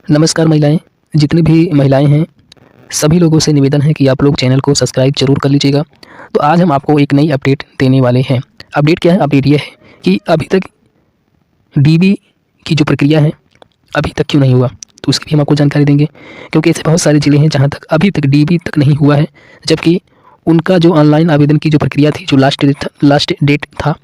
नमस्कार महिलाएं, जितनी भी महिलाएं हैं सभी लोगों से निवेदन है कि आप लोग चैनल को सब्सक्राइब जरूर कर लीजिएगा। तो आज हम आपको एक नई अपडेट देने वाले हैं। अपडेट क्या है? अपडेट ये है कि अभी तक डीबी की जो प्रक्रिया है अभी तक क्यों नहीं हुआ, तो उसकी भी हम आपको जानकारी देंगे। क्योंकि ऐसे बहुत सारे ज़िले हैं जहाँ तक अभी तक डीबी तक नहीं हुआ है, जबकि उनका जो ऑनलाइन आवेदन की जो प्रक्रिया थी, जो लास्ट डेट था,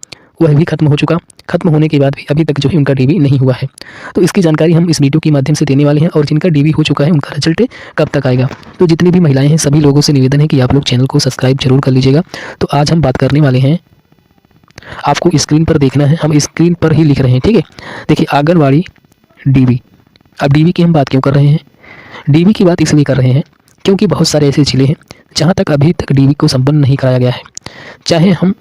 वह भी खत्म हो चुका। खत्म होने के बाद भी अभी तक जो है उनका डीबी नहीं हुआ है। तो इसकी जानकारी हम इस वीडियो के माध्यम से देने वाले हैं, और जिनका डीबी हो चुका है उनका रिजल्ट कब तक आएगा। तो जितनी भी महिलाएं हैं सभी लोगों से निवेदन है कि आप लोग चैनल को सब्सक्राइब जरूर कर लीजिएगा। तो आज हम बात करने वाले हैं, आपको स्क्रीन पर देखना है, हम स्क्रीन पर ही लिख रहे हैं, ठीक है। देखिए, आंगनवाड़ी डीबी। अब डीबी की हम बात क्यों कर रहे हैं? डीबी की बात इसलिए कर रहे हैं क्योंकि बहुत सारे ऐसे ज़िले हैं जहाँ तक अभी तक डीबी को संपन्न नहीं कराया गया है। चाहे हम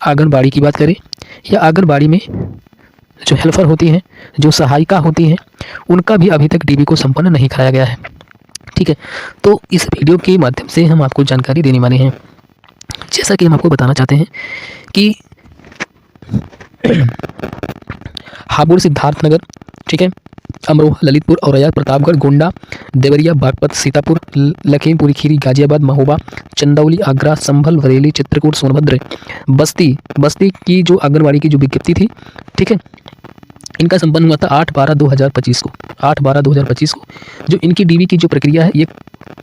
आंगनबाड़ी की बात करें या आंगनबाड़ी में जो हेल्पर होती हैं, जो सहायिका होती हैं, उनका भी अभी तक डीबी को संपन्न नहीं कराया गया है, ठीक है। तो इस वीडियो के माध्यम से हम आपको जानकारी देने वाले हैं। जैसा कि हम आपको बताना चाहते हैं कि हापुड़, सिद्धार्थनगर, ठीक है, अमरोहा, ललितपुर, औरैया, प्रतापगढ़, गोंडा, देवरिया, बागपत, सीतापुर, लखीमपुर खीरी, गाजियाबाद, महोबा, चंदौली, आगरा, संभल, बरेली, चित्रकूट, सोनभद्र, बस्ती की जो आंगनबाड़ी की जो विज्ञप्ति थी, ठीक है, इनका संपन्न हुआ था 8/12/2025 को। 8/12/2025 को जो इनकी डीबी की जो प्रक्रिया है ये,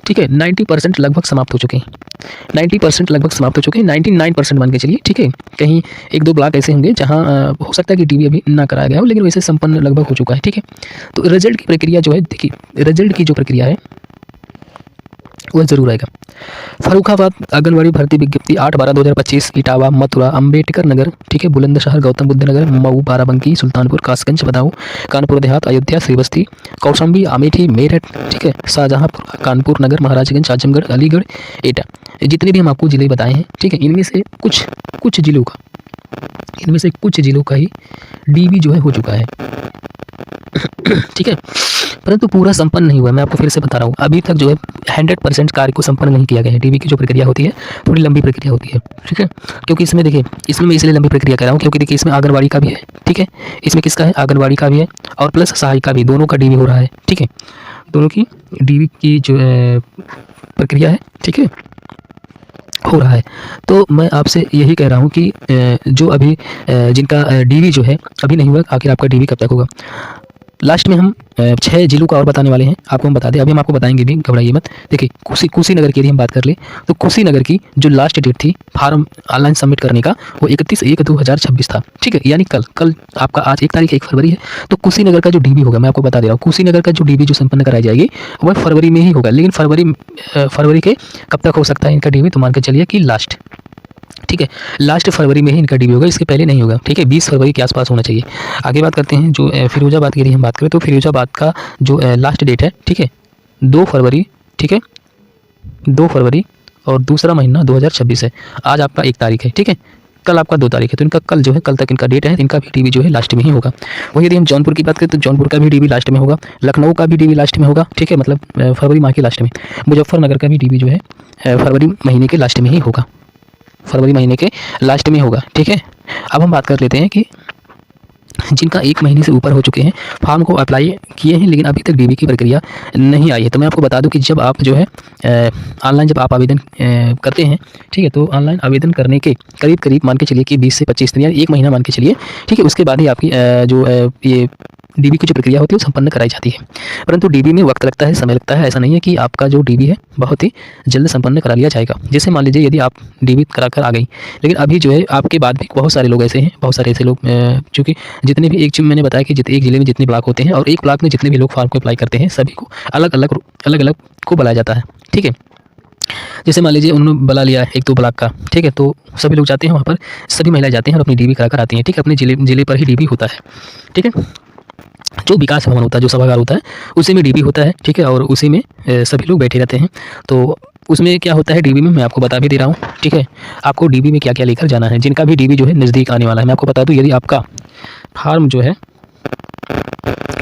ठीक है, 90% लगभग समाप्त हो चुके हैं। 90% लगभग समाप्त हो चुके हैं, 99% मान के चलिए, ठीक है। कहीं एक दो ब्लॉक ऐसे होंगे जहां हो सकता है कि डीबी अभी ना कराया गया हो, लेकिन वैसे संपन्न लगभग हो चुका है, ठीक है। तो रिजल्ट की प्रक्रिया जो है, देखिए रिजल्ट की जो प्रक्रिया है वह जरूर आएगा। फर्रुखाबाद आंगनबाड़ी भर्ती विज्ञप्ति 8/12/2025, इटावा, मथुरा, अंबेडकर नगर, ठीक है, बुलंदशहर, गौतम बुद्ध नगर, मऊ, बाराबंकी, सुल्तानपुर, कासगंज, बदाऊं, कानपुर देहात, अयोध्या, श्रीबस्ती, कौशाम्बी, अमेठी, मेरठ, ठीक है, शाहजहांपुर, कानपुर नगर, महाराजगंज, आजमगढ़, अलीगढ़, एटा, जितने भी हम आपको जिले बताए हैं, ठीक है, इनमें से कुछ जिलों का ही डीबी जो है हो चुका है, ठीक है, परंतु पूरा संपन्न नहीं हुआ। मैं आपको फिर से बता रहा हूँ, अभी तक जो है 100% कार्य को संपन्न नहीं किया गया है। डीबी की जो प्रक्रिया होती है थोड़ी लंबी प्रक्रिया होती है, ठीक है। क्योंकि इसमें देखिए, इसमें मैं इसलिए लंबी प्रक्रिया कह रहा हूँ क्योंकि देखिए इसमें आंगनबाड़ी का भी है, ठीक है, इसमें किसका है? आंगनबाड़ी का भी है, और प्लस सहायिका भी, दोनों का डीबी हो रहा है, ठीक है। दोनों की डीबी की जो प्रक्रिया है, ठीक है, हो रहा है। तो मैं आपसे यही कह रहा हूँ कि जो अभी जिनका डीबी जो है अभी नहीं हुआ, आखिर आपका डीबी कब तक होगा? लास्ट में हम 6 जिलों का और बताने वाले हैं, आपको हम बता दें, अभी हम आपको बताएंगे भी, घबराइए मत। देखिए, कुशीनगर की यदि हम बात कर ले तो कुशीनगर की जो लास्ट डेट थी फार्म ऑनलाइन सबमिट करने का, वो 31/1/2026 था, ठीक है। यानी कल आपका, आज 1 तारीख 1 फरवरी है, तो कुशीनगर का जो डीबी होगा, मैं आपको बता दे रहा हूँ, कुशीनगर का जो डीबी जो संपन्न कराई जाएगी वह फरवरी में ही होगा। लेकिन फरवरी के कब तक हो सकता है इनका डीबी? तो मान के चलिए कि लास्ट, ठीक है, लास्ट फरवरी में ही इनका डीबी होगा, इसके पहले नहीं होगा, ठीक है। 20 फरवरी के आसपास होना चाहिए। आगे बात करते हैं, जो फिरोजाबाद की यदि हम बात करें तो फिरोजाबाद का जो लास्ट डेट है, ठीक है, 2 फरवरी, ठीक है, 2 फरवरी, और दूसरा महीना 2026 है। आज आपका 1 तारीख है, ठीक है, कल आपका 2 तारीख है, तो इनका कल जो है, कल तक इनका डेट है, इनका भी डीबी जो है लास्ट में ही होगा। वही यदि हम जौनपुर की बात करें तो जौनपुर का भी डीबी लास्ट में होगा, लखनऊ का भी डीबी लास्ट में होगा, ठीक है, मतलब फरवरी माह के लास्ट में। मुजफ्फरनगर का भी डीबी जो है फरवरी महीने के लास्ट में ही होगा, फरवरी महीने के लास्ट में होगा, ठीक है। अब हम बात कर लेते हैं कि जिनका 1 महीने से ऊपर हो चुके हैं, फॉर्म को अप्लाई किए हैं, लेकिन अभी तक डीबी की प्रक्रिया नहीं आई है। तो मैं आपको बता दूं कि जब आप जो है ऑनलाइन जब आप आवेदन करते हैं, ठीक है, तो ऑनलाइन आवेदन करने के करीब मान के चलिए कि 20 से 25 दिन, यानी 1 महीना मान के चलिए, ठीक है, उसके बाद ही आपकी जो ये डीबी की जो प्रक्रिया होती है वो संपन्न कराई जाती है। परंतु डीबी में वक्त लगता है, समय लगता है, ऐसा नहीं है कि आपका जो डीबी है बहुत ही जल्द संपन्न करा लिया जाएगा। जैसे मान लीजिए यदि आप डीबी करा कर आ गई, लेकिन अभी जो है आपके बाद भी बहुत सारे लोग ऐसे हैं, बहुत सारे ऐसे लोग, चूँकि जितने भी, एक मैंने बताया कि एक ज़िले में जितने ब्लॉक होते हैं और एक ब्लॉक में जितने भी लोग फॉर्म को अप्लाई करते हैं, सभी को अलग अलग को बुलाया जाता है, ठीक है। जैसे मान लीजिए उन्होंने बुला लिया 1-2 ब्लॉक का, ठीक है, तो सभी लोग जाते हैं वहाँ पर, सभी महिलाएं जाती हैं और अपनी डीबी करा कर आती हैं, ठीक है। अपने ज़िले पर ही डीबी होता है, ठीक है। जो विकास भवन होता है, जो सभागार होता है, उसी में डीबी होता है, ठीक है, और उसी में सभी लोग बैठे रहते हैं। तो उसमें क्या होता है डीबी में, मैं आपको बता भी दे रहा हूँ, ठीक है। आपको डीबी में क्या क्या लेकर जाना है, जिनका भी डीबी जो है नज़दीक आने वाला है। मैं आपको बता दूँ, यदि आपका फार्म जो है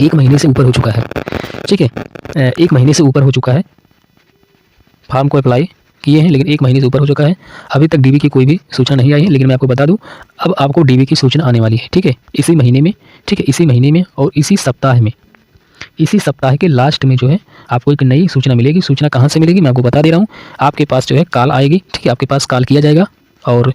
1 महीने से ऊपर हो चुका है, ठीक है, 1 महीने से ऊपर हो चुका है, फार्म को अप्लाई किए हैं, लेकिन 1 महीने से ऊपर हो चुका है, अभी तक डीबी की कोई भी सूचना नहीं आई है। लेकिन मैं आपको बता दूं, अब आपको डीबी की सूचना आने वाली है, ठीक है, इसी महीने में, ठीक है, इसी महीने में और इसी सप्ताह में, इसी सप्ताह के लास्ट में जो है आपको एक नई सूचना मिलेगी। सूचना कहाँ से मिलेगी मैं आपको बता दे रहा हूँ। आपके पास जो है कॉल आएगी, ठीक है, आपके पास कॉल किया जाएगा और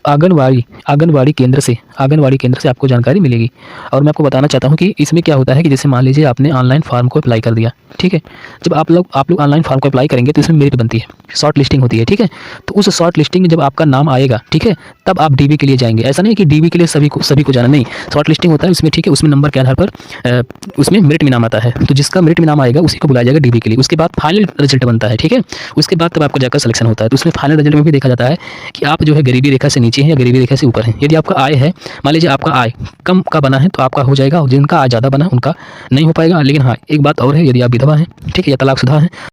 आंगनवाड़ी केंद्र से आपको जानकारी मिलेगी। और मैं आपको बताना चाहता हूँ कि इसमें क्या होता है कि जैसे मान लीजिए आपने ऑनलाइन फॉर्म को अप्लाई कर दिया, ठीक है। जब आप लोग ऑनलाइन फॉर्म को अप्लाई करेंगे तो इसमें मेरिट बनती है, शॉर्ट लिस्टिंग होती है, ठीक है। तो उस शॉर्ट लिस्टिंग में जब आपका नाम आएगा, ठीक है, तब आप डीबी के लिए जाएंगे। ऐसा नहीं कि डीबी के लिए सभी को जाना, नहीं, शॉर्ट लिस्टिंग होता है उसमें, ठीक है। उसमें नंबर के आधार पर उसमें मेरिट में नाम आता है, तो जिसका मेरिट में नाम आएगा उसी को बुलाया जाएगा डीबी के लिए। उसके बाद फाइनल रिजल्ट बनता है, ठीक है। उसके बाद तब आपको जाकर सिलेक्शन होता है। तो उसमें फाइनल रिजल्ट में भी देखा जाता है कि आप जो है गरीबी रेखा से नीचे हैं या गरीबी रेखा से ऊपर हैं। यदि आपका आय है, मान लीजिए आपका आय कम का बना है तो आपका हो जाएगा, और जिनका आय ज़्यादा बना उनका नहीं हो पाएगा। लेकिन हाँ, एक बात और है, यदि आप विधवा हैं, ठीक है, या तलाकशुदा हैं